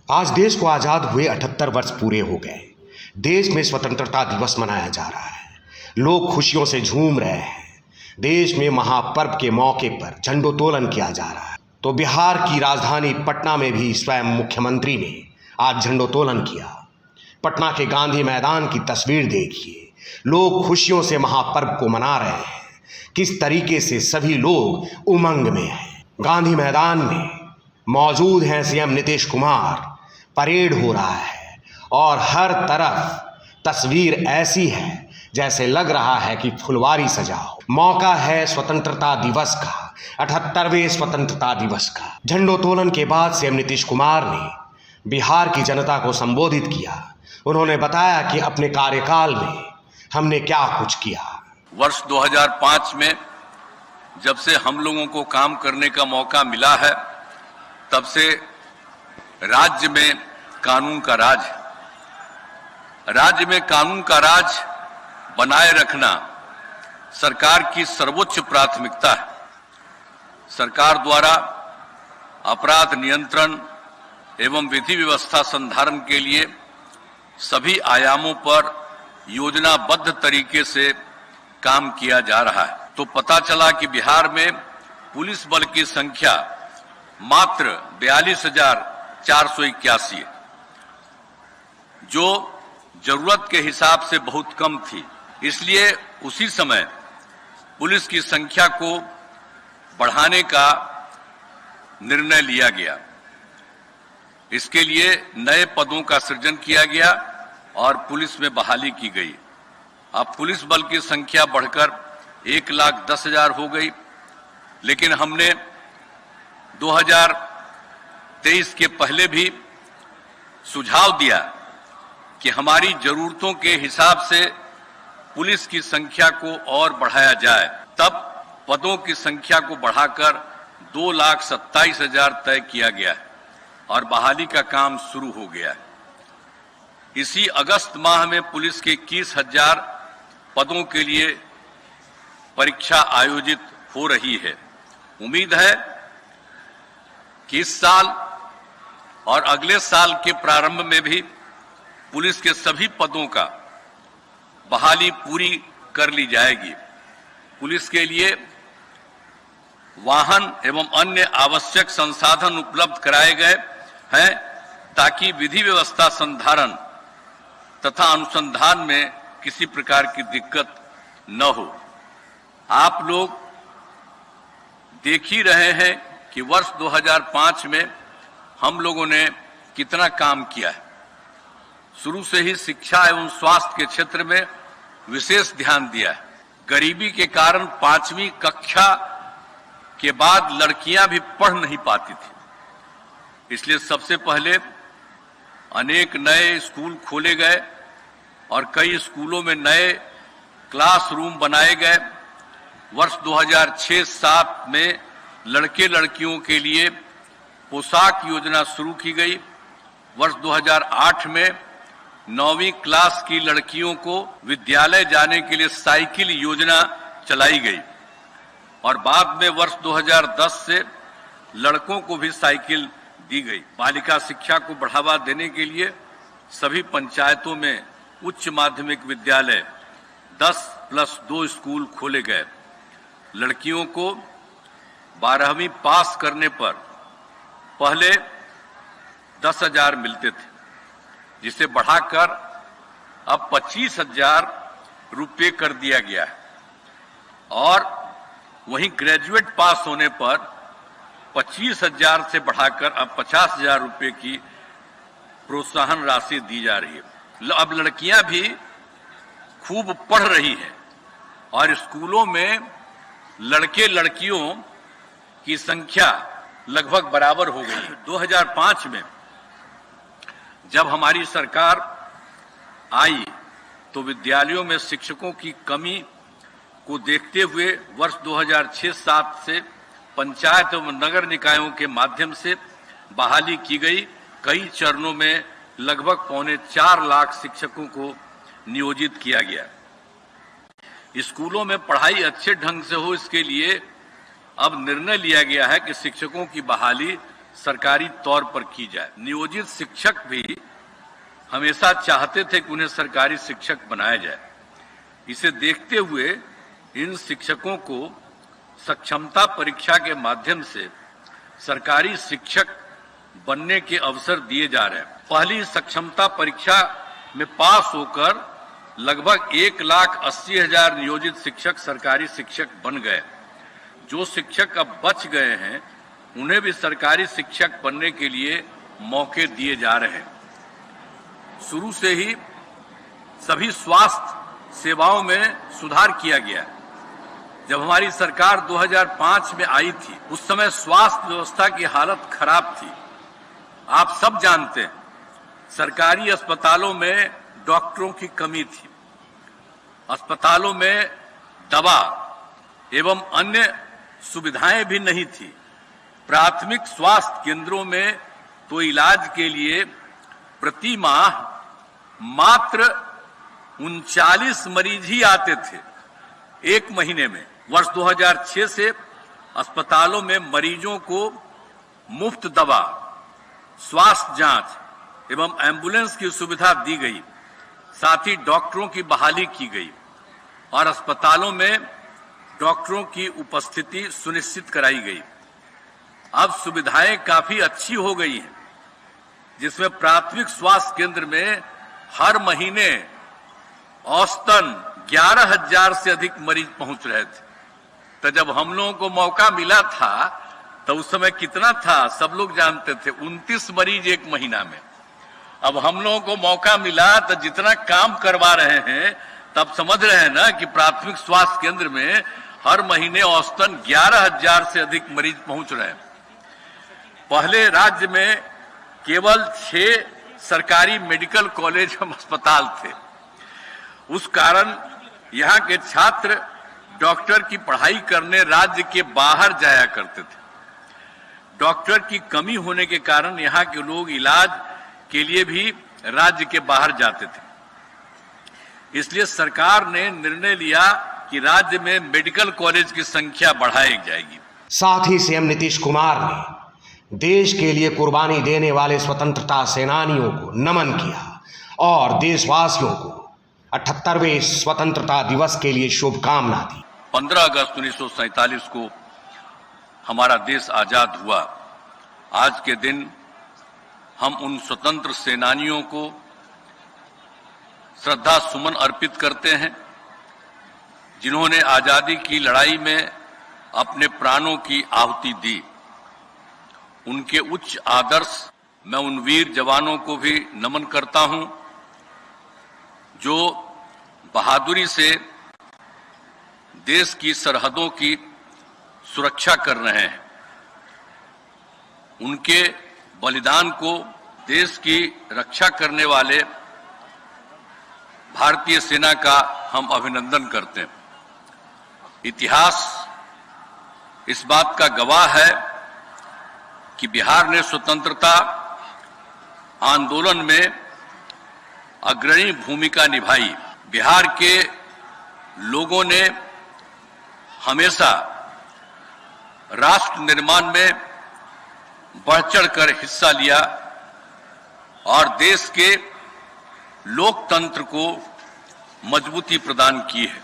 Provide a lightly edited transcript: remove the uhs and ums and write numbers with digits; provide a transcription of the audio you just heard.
आज देश को आज़ाद हुए 78 वर्ष पूरे हो गए। देश में स्वतंत्रता दिवस मनाया जा रहा है। लोग खुशियों से झूम रहे हैं। देश में महापर्व के मौके पर झंडोत्तोलन किया जा रहा है। तो बिहार की राजधानी पटना में भी स्वयं मुख्यमंत्री ने आज झंडोत्तोलन किया। पटना के गांधी मैदान की तस्वीर देखिए। लोग खुशियों से महापर्व को मना रहे हैं। किस तरीके से सभी लोग उमंग में हैं। गांधी मैदान में मौजूद हैं सीएम नीतीश कुमार। परेड हो रहा है और हर तरफ तस्वीर ऐसी है जैसे लग रहा है कि फुलवारी सजा हो। मौका है स्वतंत्रता दिवस का, 78वें स्वतंत्रता दिवस का। झंडोत्तोलन के बाद सीएम नीतीश कुमार ने बिहार की जनता को संबोधित किया। उन्होंने बताया कि अपने कार्यकाल में हमने क्या कुछ किया। वर्ष 2005 में जब से हम लोगों को काम करने का मौका मिला है, तब से राज्य में कानून का राज है। राज्य में कानून का राज बनाए रखना सरकार की सर्वोच्च प्राथमिकता है। सरकार द्वारा अपराध नियंत्रण एवं विधि व्यवस्था संधारण के लिए सभी आयामों पर योजनाबद्ध तरीके से काम किया जा रहा है। तो पता चला कि बिहार में पुलिस बल की संख्या मात्र 42,481 है, जो जरूरत के हिसाब से बहुत कम थी। इसलिए उसी समय पुलिस की संख्या को बढ़ाने का निर्णय लिया गया। इसके लिए नए पदों का सृजन किया गया और पुलिस में बहाली की गई। अब पुलिस बल की संख्या बढ़कर 1,10,000 हो गई। लेकिन हमने 2023 के पहले भी सुझाव दिया कि हमारी जरूरतों के हिसाब से पुलिस की संख्या को और बढ़ाया जाए। तब पदों की संख्या को बढ़ाकर 2,27,000 तय किया गया है और बहाली का काम शुरू हो गया है। इसी अगस्त माह में पुलिस के 21,000 पदों के लिए परीक्षा आयोजित हो रही है। उम्मीद है कि इस साल और अगले साल के प्रारंभ में भी पुलिस के सभी पदों का बहाली पूरी कर ली जाएगी। पुलिस के लिए वाहन एवं अन्य आवश्यक संसाधन उपलब्ध कराए गए हैं ताकि विधि व्यवस्था संधारण तथा अनुसंधान में किसी प्रकार की दिक्कत न हो। आप लोग देख ही रहे हैं कि वर्ष 2005 में हम लोगों ने कितना काम किया है। शुरू से ही शिक्षा एवं स्वास्थ्य के क्षेत्र में विशेष ध्यान दिया है। गरीबी के कारण 5वीं कक्षा के बाद लड़कियां भी पढ़ नहीं पाती थी। इसलिए सबसे पहले अनेक नए स्कूल खोले गए और कई स्कूलों में नए क्लासरूम बनाए गए। वर्ष 2006-07 में लड़के लड़कियों के लिए पोशाक योजना शुरू की गई। वर्ष 2008 में 9वीं क्लास की लड़कियों को विद्यालय जाने के लिए साइकिल योजना चलाई गई और बाद में वर्ष 2010 से लड़कों को भी साइकिल दी गई। बालिका शिक्षा को बढ़ावा देने के लिए सभी पंचायतों में उच्च माध्यमिक विद्यालय 10+2 स्कूल खोले गए। लड़कियों को 12वीं पास करने पर पहले 10,000 मिलते थे, जिसे बढ़ाकर अब 25,000 रुपये कर दिया गया है। और वहीं ग्रेजुएट पास होने पर 25,000 से बढ़ाकर अब 50,000 रुपये की प्रोत्साहन राशि दी जा रही है। अब लड़कियां भी खूब पढ़ रही हैं और स्कूलों में लड़के लड़कियों की संख्या लगभग बराबर हो गई। 2005 में जब हमारी सरकार आई तो विद्यालयों में शिक्षकों की कमी को देखते हुए वर्ष 2006-07 से पंचायत एवं नगर निकायों के माध्यम से बहाली की गई। कई चरणों में लगभग 4.25 लाख शिक्षकों को नियोजित किया गया। स्कूलों में पढ़ाई अच्छे ढंग से हो, इसके लिए अब निर्णय लिया गया है कि शिक्षकों की बहाली सरकारी तौर पर की जाए। नियोजित शिक्षक भी हमेशा चाहते थे कि उन्हें सरकारी शिक्षक बनाया जाए। इसे देखते हुए इन शिक्षकों को सक्षमता परीक्षा के माध्यम से सरकारी शिक्षक बनने के अवसर दिए जा रहे हैं। पहली सक्षमता परीक्षा में पास होकर लगभग 1,80,000 नियोजित शिक्षक सरकारी शिक्षक बन गए। जो शिक्षक अब बच गए हैं उन्हें भी सरकारी शिक्षक बनने के लिए मौके दिए जा रहे हैं। शुरू से ही सभी स्वास्थ्य सेवाओं में सुधार किया गया है। जब हमारी सरकार 2005 में आई थी उस समय स्वास्थ्य व्यवस्था की हालत खराब थी। आप सब जानते हैं सरकारी अस्पतालों में डॉक्टरों की कमी थी, अस्पतालों में दवा एवं अन्य सुविधाएं भी नहीं थी। प्राथमिक स्वास्थ्य केंद्रों में तो इलाज के लिए प्रति माह मात्र 39 मरीज ही आते थे एक महीने में। वर्ष 2006 से अस्पतालों में मरीजों को मुफ्त दवा, स्वास्थ्य जांच एवं एम्बुलेंस की सुविधा दी गई। साथ ही डॉक्टरों की बहाली की गई और अस्पतालों में डॉक्टरों की उपस्थिति सुनिश्चित कराई गई। अब सुविधाएं काफी अच्छी हो गई हैं, जिसमें प्राथमिक स्वास्थ्य केंद्र में हर महीने औसतन 11,000 से अधिक मरीज पहुंच रहे थे। तो जब हम लोगों को मौका मिला था तो उस समय कितना था सब लोग जानते थे, 29 मरीज एक महीना में। अब हम लोगों को मौका मिला तो जितना काम करवा रहे हैं तब समझ रहे हैं ना कि प्राथमिक स्वास्थ्य केंद्र में हर महीने औसतन 11,000 से अधिक मरीज पहुंच रहे हैं। पहले राज्य में केवल 6 सरकारी मेडिकल कॉलेज एवं अस्पताल थे। उस कारण यहाँ के छात्र डॉक्टर की पढ़ाई करने राज्य के बाहर जाया करते थे। डॉक्टर की कमी होने के कारण यहाँ के लोग इलाज के लिए भी राज्य के बाहर जाते थे। इसलिए सरकार ने निर्णय लिया कि राज्य में मेडिकल कॉलेज की संख्या बढ़ाई जाएगी। साथ ही सीएम नीतीश कुमार ने देश के लिए कुर्बानी देने वाले स्वतंत्रता सेनानियों को नमन किया और देशवासियों को 78वें स्वतंत्रता दिवस के लिए शुभकामना दी। 15 अगस्त 1947 को हमारा देश आजाद हुआ। आज के दिन हम उन स्वतंत्र सेनानियों को श्रद्धा सुमन अर्पित करते हैं जिन्होंने आजादी की लड़ाई में अपने प्राणों की आहुति दी। उनके उच्च आदर्श मैं उन वीर जवानों को भी नमन करता हूं जो बहादुरी से देश की सरहदों की सुरक्षा कर रहे हैं। उनके बलिदान को देश की रक्षा करने वाले भारतीय सेना का हम अभिनंदन करते हैं। इतिहास इस बात का गवाह है कि बिहार ने स्वतंत्रता आंदोलन में अग्रणी भूमिका निभाई। बिहार के लोगों ने हमेशा राष्ट्र निर्माण में बढ़ चढ़कर हिस्सा लिया और देश के लोकतंत्र को मजबूती प्रदान की है।